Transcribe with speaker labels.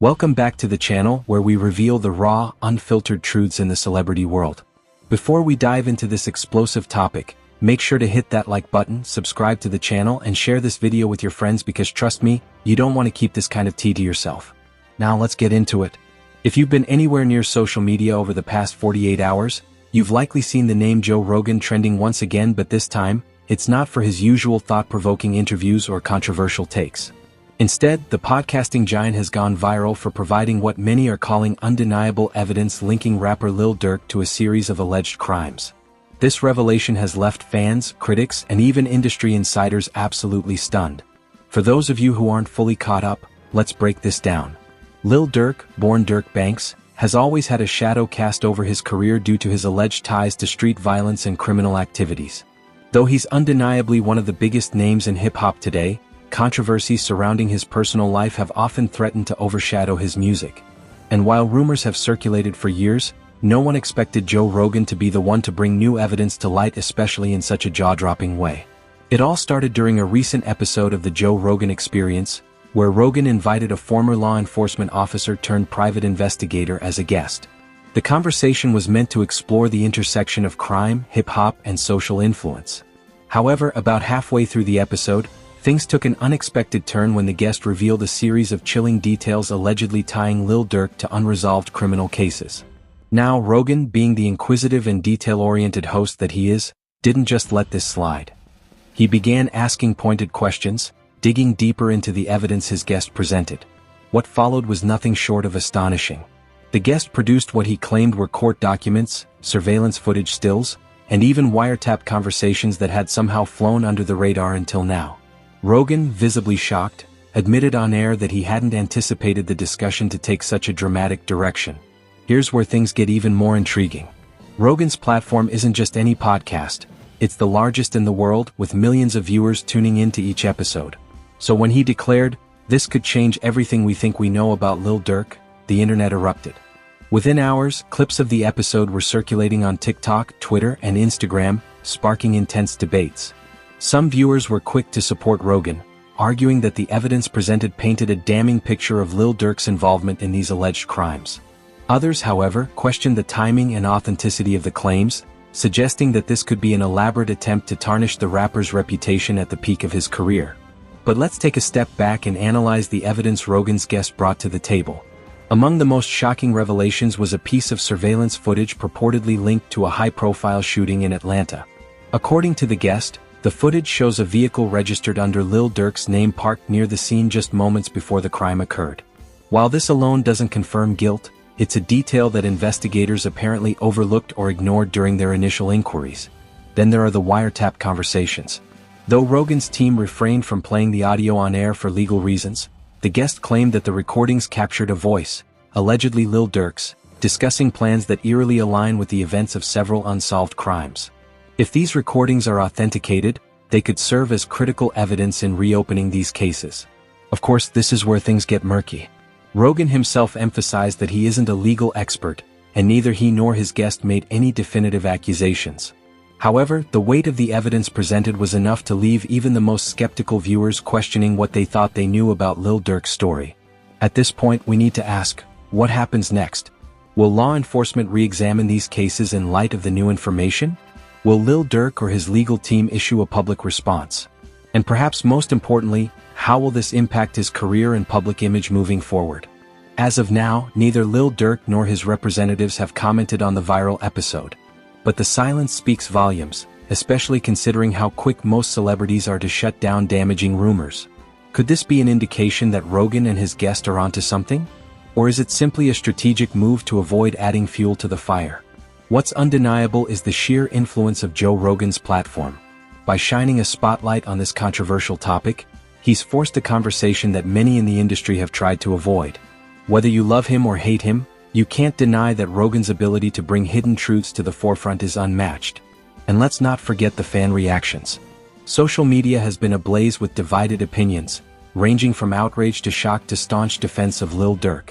Speaker 1: Welcome back to the channel where we reveal the raw, unfiltered truths in the celebrity world. Before we dive into this explosive topic, make sure to hit that like button, subscribe to the channel and share this video with your friends because trust me, you don't want to keep this kind of tea to yourself. Now let's get into it. If you've been anywhere near social media over the past 48 hours, you've likely seen the name Joe Rogan trending once again, but this time, it's not for his usual thought-provoking interviews or controversial takes. Instead, the podcasting giant has gone viral for providing what many are calling undeniable evidence linking rapper Lil Durk to a series of alleged crimes. This revelation has left fans, critics, and even industry insiders absolutely stunned. For those of you who aren't fully caught up, let's break this down. Lil Durk, born Dirk Banks, has always had a shadow cast over his career due to his alleged ties to street violence and criminal activities. Though he's undeniably one of the biggest names in hip-hop today, controversies surrounding his personal life have often threatened to overshadow his music. And while rumors have circulated for years, no one expected Joe Rogan to be the one to bring new evidence to light, especially in such a jaw-dropping way. It all started during a recent episode of the Joe Rogan Experience, where Rogan invited a former law enforcement officer turned private investigator as a guest. The conversation was meant to explore the intersection of crime, hip-hop, and social influence. However, about halfway through the episode, things took an unexpected turn when the guest revealed a series of chilling details allegedly tying Lil Durk to unresolved criminal cases. Now, Rogan, being the inquisitive and detail-oriented host that he is, didn't just let this slide. He began asking pointed questions, digging deeper into the evidence his guest presented. What followed was nothing short of astonishing. The guest produced what he claimed were court documents, surveillance footage stills, and even wiretap conversations that had somehow flown under the radar until now. Rogan, visibly shocked, admitted on air that he hadn't anticipated the discussion to take such a dramatic direction. Here's where things get even more intriguing. Rogan's platform isn't just any podcast, it's the largest in the world, with millions of viewers tuning into each episode. So when he declared, "This could change everything we think we know about Lil Durk," the internet erupted. Within hours, clips of the episode were circulating on TikTok, Twitter, and Instagram, sparking intense debates. Some viewers were quick to support Rogan, arguing that the evidence presented painted a damning picture of Lil Durk's involvement in these alleged crimes. Others, however, questioned the timing and authenticity of the claims, suggesting that this could be an elaborate attempt to tarnish the rapper's reputation at the peak of his career. But let's take a step back and analyze the evidence Rogan's guest brought to the table. Among the most shocking revelations was a piece of surveillance footage purportedly linked to a high-profile shooting in Atlanta. According to the guest, the footage shows a vehicle registered under Lil Durk's name parked near the scene just moments before the crime occurred. While this alone doesn't confirm guilt, it's a detail that investigators apparently overlooked or ignored during their initial inquiries. Then there are the wiretap conversations. Though Rogan's team refrained from playing the audio on air for legal reasons, the guest claimed that the recordings captured a voice, allegedly Lil Durk's, discussing plans that eerily align with the events of several unsolved crimes. If these recordings are authenticated, they could serve as critical evidence in reopening these cases. Of course, this is where things get murky. Rogan himself emphasized that he isn't a legal expert, and neither he nor his guest made any definitive accusations. However, the weight of the evidence presented was enough to leave even the most skeptical viewers questioning what they thought they knew about Lil Durk's story. At this point, we need to ask, what happens next? Will law enforcement re-examine these cases in light of the new information? Will Lil Durk or his legal team issue a public response? And perhaps most importantly, how will this impact his career and public image moving forward? As of now, neither Lil Durk nor his representatives have commented on the viral episode. But the silence speaks volumes, especially considering how quick most celebrities are to shut down damaging rumors. Could this be an indication that Rogan and his guest are onto something? Or is it simply a strategic move to avoid adding fuel to the fire? What's undeniable is the sheer influence of Joe Rogan's platform. By shining a spotlight on this controversial topic, he's forced a conversation that many in the industry have tried to avoid. Whether you love him or hate him, you can't deny that Rogan's ability to bring hidden truths to the forefront is unmatched. And let's not forget the fan reactions. Social media has been ablaze with divided opinions, ranging from outrage to shock to staunch defense of Lil Durk.